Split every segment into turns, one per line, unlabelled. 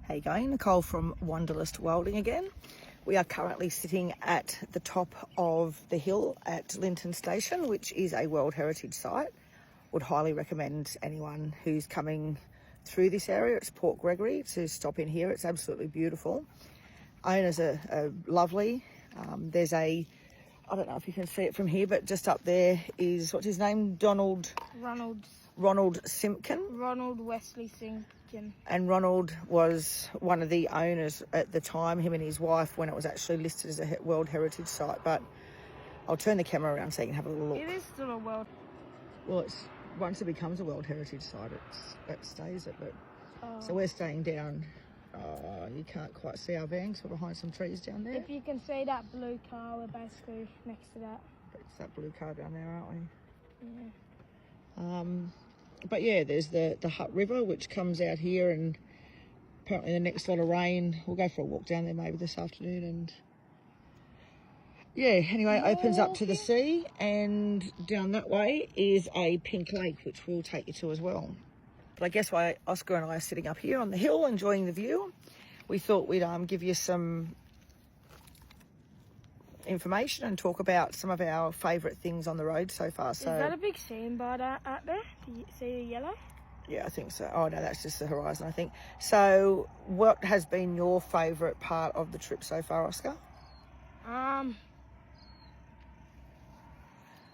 How you going? Nicole from Wanderlust Welding again. We are currently sitting at the top of the hill at Lynton Station, which is a World Heritage Site. Would highly recommend anyone who's coming through this area, it's Port Gregory, to stop in here. It's absolutely beautiful. Owners are lovely. There's I don't know if you can see it from here, but just up there is, what's his name? Ronald Simpkin.
Ronald Wesley Simpkin.
And Ronald was one of the owners at the time, him and his wife, when it was actually listed as a World Heritage Site. But I'll turn the camera around so you can have a little look.
It is still a world.
Well, once it becomes a World Heritage Site, it stays it. But so we're staying down. You can't quite see our van because we're behind some trees down there.
If you can see that blue car, we're basically next to that.
It's that blue car down there, aren't we?
Yeah.
But yeah, there's the Hutt River, which comes out here, and apparently the next lot of rain, we'll go for a walk down there maybe this afternoon. And yeah, anyway, it opens up to the sea, and down that way is a pink lake, which we'll take you to as well. But I guess while Oscar and I are sitting up here on the hill enjoying the view, we thought we'd give you some information and talk about some of our favourite things on the road so far. So,
is that a big seam bar out there? Do you see the yellow?
Yeah, I think so. Oh no, that's just the horizon, I think. So what has been your favourite part of the trip so far, Oscar?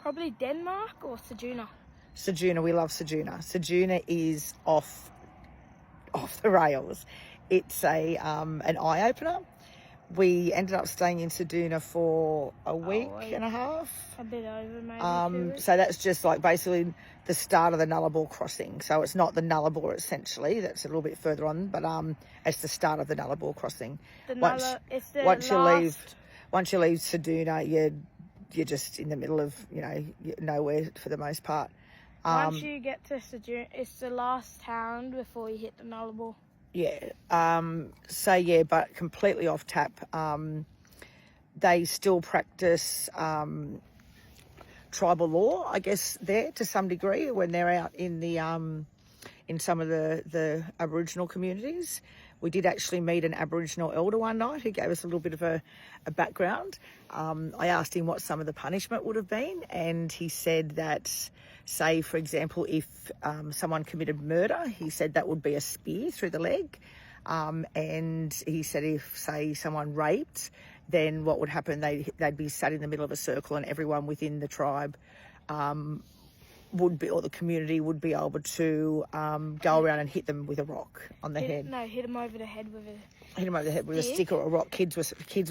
Probably Denmark or Ceduna.
Ceduna, we love Ceduna. Ceduna is off the rails. It's an eye opener. We ended up staying in Ceduna for a week and a half.
A bit over, maybe.
So that's just like basically the start of the Nullarbor crossing. So it's not the Nullarbor essentially, that's a little bit further on, but it's the start of the Nullarbor crossing. Once you leave Ceduna, you're just in the middle of, nowhere for the most part.
Once you get to Ceduna, it's the last town before you hit the Nullarbor.
Yeah. But completely off tap. They still practice tribal law, I guess, there to some degree when they're out in the in some of the Aboriginal communities. We did actually meet an Aboriginal elder one night who gave us a little bit of a background. I asked him what some of the punishment would have been, and he said that, say, for example, if someone committed murder, he said that would be a spear through the leg. And he said if, say, someone raped, then what would happen, they'd be sat in the middle of a circle and everyone within the tribe would be, or the community would be able to go around and hit them with a rock on the head.
No, hit them over the head with
a stick or a rock. Kids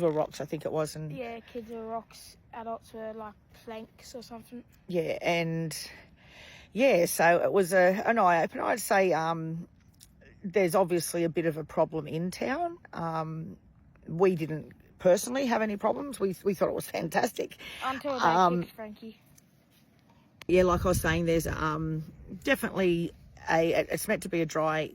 were rocks, I think it was. And
yeah, kids were rocks. Adults were like planks or something.
Yeah, and yeah, so it was an eye opener. I'd say there's obviously a bit of a problem in town. We didn't personally have any problems. We thought it was fantastic
until they kicked Frankie.
Yeah, like I was saying, there's definitely it's meant to be a dry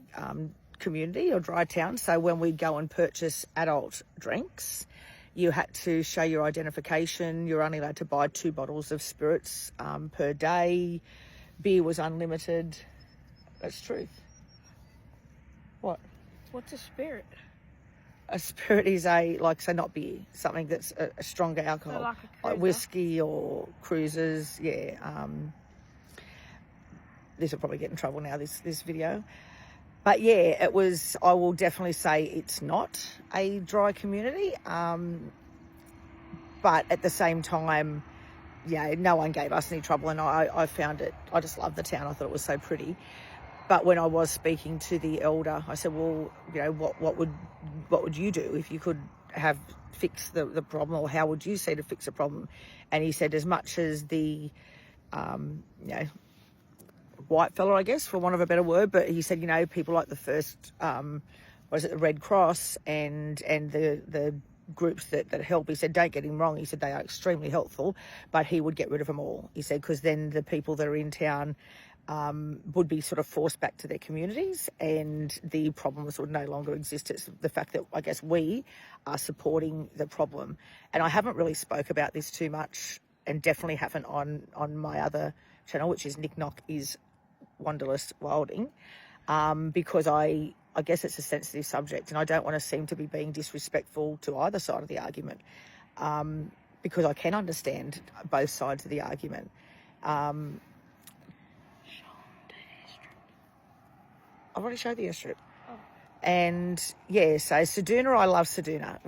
community or dry town. So when we go and purchase adult drinks, you had to show your identification. You're only allowed to buy 2 bottles of spirits per day. Beer was unlimited. That's truth. What?
What's a spirit?
A spirit is not beer, something that's a stronger alcohol,
so
like whiskey or cruisers. Yeah. This will probably get in trouble now, this video. But yeah, it was, I will definitely say it's not a dry community. But at the same time, no one gave us any trouble, and I found it, I just loved the town. I thought it was so pretty. But when I was speaking to the elder, I said, well, what would you do if you could fix the problem, or how would you see to fix a problem? And he said, as much as the, white fella, I guess, for want of a better word, but he said, people like the first, the Red Cross and the groups that help, he said, don't get him wrong, he said they are extremely helpful, but he would get rid of them all. He said, because then the people that are in town would be sort of forced back to their communities and the problems would no longer exist. It's the fact that I guess we are supporting the problem. And I haven't really spoke about this too much, and definitely haven't on my other channel, which is Nick Knock is Wanderlust Welding, because I I guess it's a sensitive subject, and I don't want to seem to be being disrespectful to either side of the argument, because I can understand both sides of the argument. I've already showed the airstrip. And yeah, so Ceduna, I love Ceduna.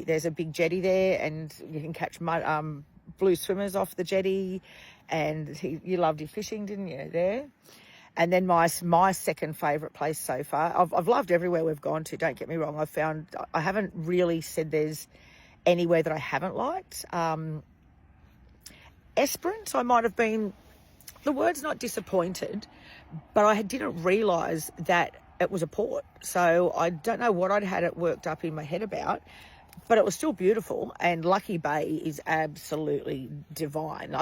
There's a big jetty there, and you can catch blue swimmers off the jetty, and you loved your fishing, didn't you, there? And then my second favourite place so far, I've loved everywhere we've gone to, don't get me wrong. I haven't really said there's anywhere that I haven't liked. Esperance, I might have been, the word's not disappointed, but I didn't realise that it was a port. So I don't know what I'd had it worked up in my head about, but it was still beautiful. And Lucky Bay is absolutely divine.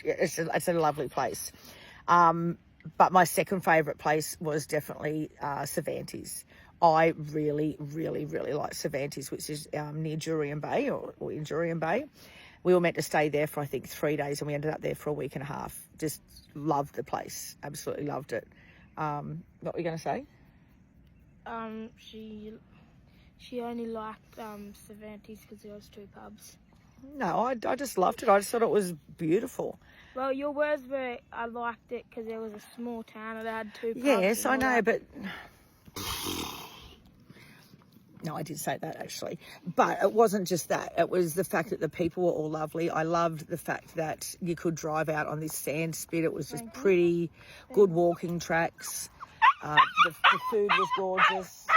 It's a lovely place. But my second favourite place was definitely Cervantes. I really, really, really like Cervantes, which is near Jurien Bay or in Jurien Bay. We were meant to stay there for, I think, 3 days, and we ended up there for a week and a half. Just loved the place. Absolutely loved it. What were you going to say?
She only liked Cervantes because there was 2 pubs.
No, I just loved it. I just thought it was beautiful.
Well, your words were, I liked it because there was a small town and it had 2 pubs.
Yes, I know, but... No, I did say that, actually. But it wasn't just that. It was the fact that the people were all lovely. I loved the fact that you could drive out on this sand spit. It was just pretty, good walking tracks. The food was gorgeous.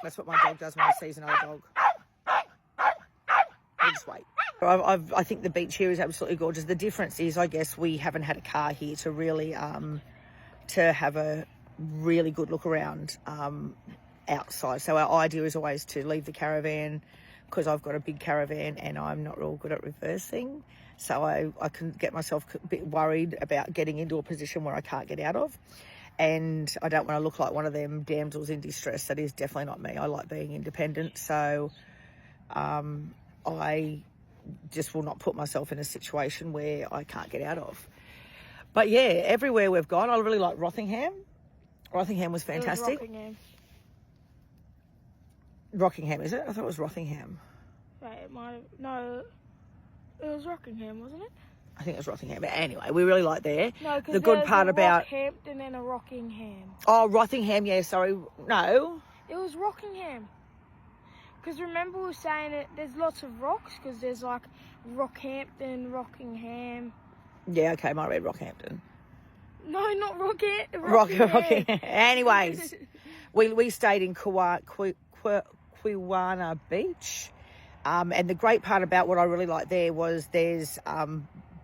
That's what my dog does when he sees another dog. We'll just wait. I think the beach here is absolutely gorgeous. The difference is, I guess, we haven't had a car here to really to have a really good look around outside. So our idea is always to leave the caravan, because I've got a big caravan and I'm not real good at reversing. So I can get myself a bit worried about getting into a position where I can't get out of. And I don't want to look like one of them damsels in distress. That is definitely not me. I like being independent. So I just will not put myself in a situation where I can't get out of. But yeah, everywhere we've gone, I really like Rothingham. Rothingham was fantastic. Rockingham, is it? I thought it was Rothingham.
Right, it might have... No, it was Rockingham, wasn't it?
I think it was Rothingham. But anyway, we really like there.
No, because
the good part about
Rockhampton and a Rockingham.
Oh, Rothingham, yeah, sorry. No.
It was Rockingham. Because remember we were saying it, there's lots of rocks, because there's like Rockhampton, Rockingham.
Yeah, okay, might read Rockhampton.
No, not Rockingham.
Rockingham. Anyways, we stayed in Quiwana Beach. And the great part about what I really liked there was there's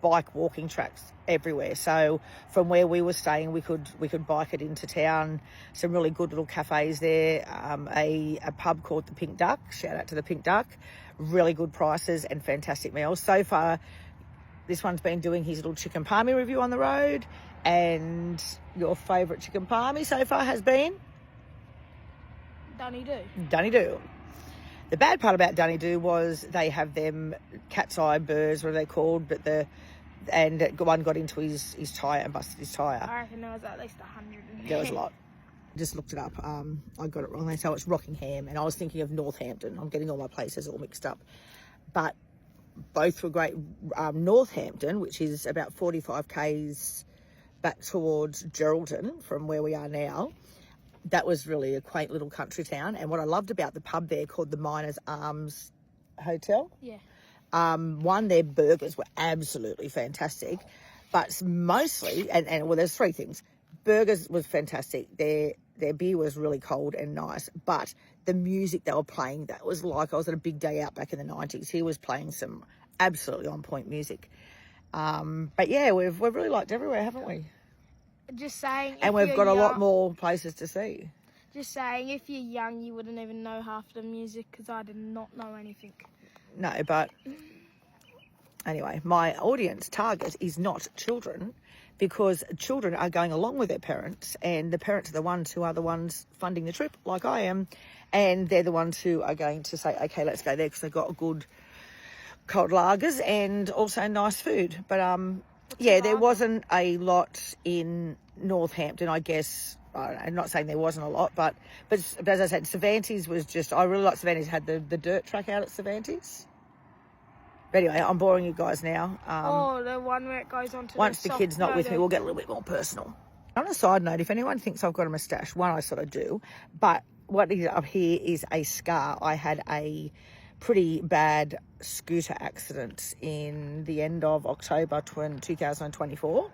bike walking tracks everywhere. So from where we were staying, we could bike it into town. Some really good little cafes there. A pub called the Pink Duck. Shout out to the Pink Duck. Really good prices and fantastic meals. So far, this one's been doing his little chicken palmy review on the road. And your favourite chicken palmy so far has been? Dunny-Doo. The bad part about Dunny-Doo was they have them cat's eye burrs, what are they called? And one got into his tyre and busted his tyre.
I reckon there was at least 100 in there.
There was a lot. Just looked it up. I got it wrong. So it's Rockingham, and I was thinking of Northampton. I'm getting all my places all mixed up. But both were great. Northampton, which is about 45 k's back towards Geraldton from where we are now, that was really a quaint little country town. And what I loved about the pub there, called the Miners Arms Hotel.
Yeah.
One, their burgers were absolutely fantastic, but mostly, and well, there's 3 things. Burgers was fantastic. Their beer was really cold and nice, but the music they were playing, that was like I was at a big day out back in the 90s. He was playing some absolutely on point music. But yeah, we've really liked everywhere, haven't we?
Just saying.
And we've got a lot more places to see.
Just saying, if you're young, you wouldn't even know half the music, because I did not know anything.
No, but anyway, my audience target is not children, because children are going along with their parents, and the parents are the ones who are the ones funding the trip, like I am, and they're the ones who are going to say, okay, let's go there, because they've got good cold lagers and also nice food. But yeah, there wasn't a lot in Northampton, I guess. I don't know, I'm not saying there wasn't a lot, but as I said, Cervantes was just, I really like Cervantes, had the dirt track out at Cervantes. But anyway, I'm boring you guys now.
The one where it goes on to
Once the
soft
kid's not with me,
photo.
we'll get a little bit more personal. On a side note, if anyone thinks I've got a moustache, one, I sort of do, but what is up here is a scar. I had a pretty bad scooter accident in the end of October 2024.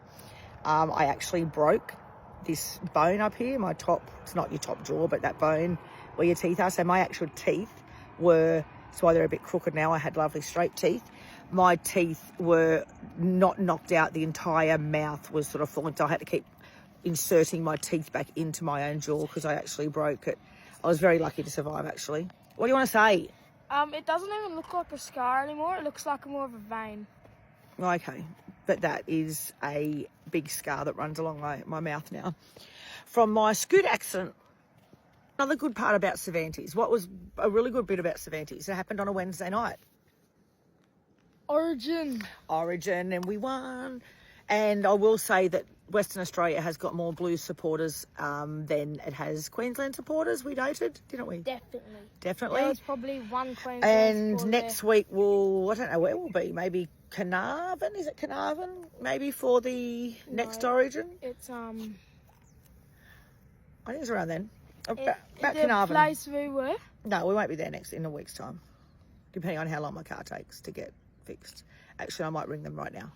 I actually broke this bone up here, my top, it's not your top jaw, but that bone where your teeth are. So my actual teeth were, that's why they're a bit crooked now. I had lovely straight teeth. My teeth were not knocked out. The entire mouth was sort of falling. So I had to keep inserting my teeth back into my own jaw because I actually broke it. I was very lucky to survive, actually. What do you want to say?
It doesn't even look like a scar anymore. It looks like more of a vein.
Okay, but that is a big scar that runs along my mouth now. From my scoot accident, another good part about Cervantes, what was a really good bit about Cervantes, it happened on a Wednesday night.
Origin,
and we won. And I will say that Western Australia has got more Blues supporters than it has Queensland supporters. We noted, didn't we? Definitely.
There was probably one Queensland
And
supporter
next week I don't know where we'll be. Maybe Carnarvon. Is it Carnarvon? Maybe for the next Origin.
It's
I think it's around then.
About the
Carnarvon.
place we were.
No, we won't be there in a week's time, depending on how long my car takes to get fixed. Actually, I might ring them right now.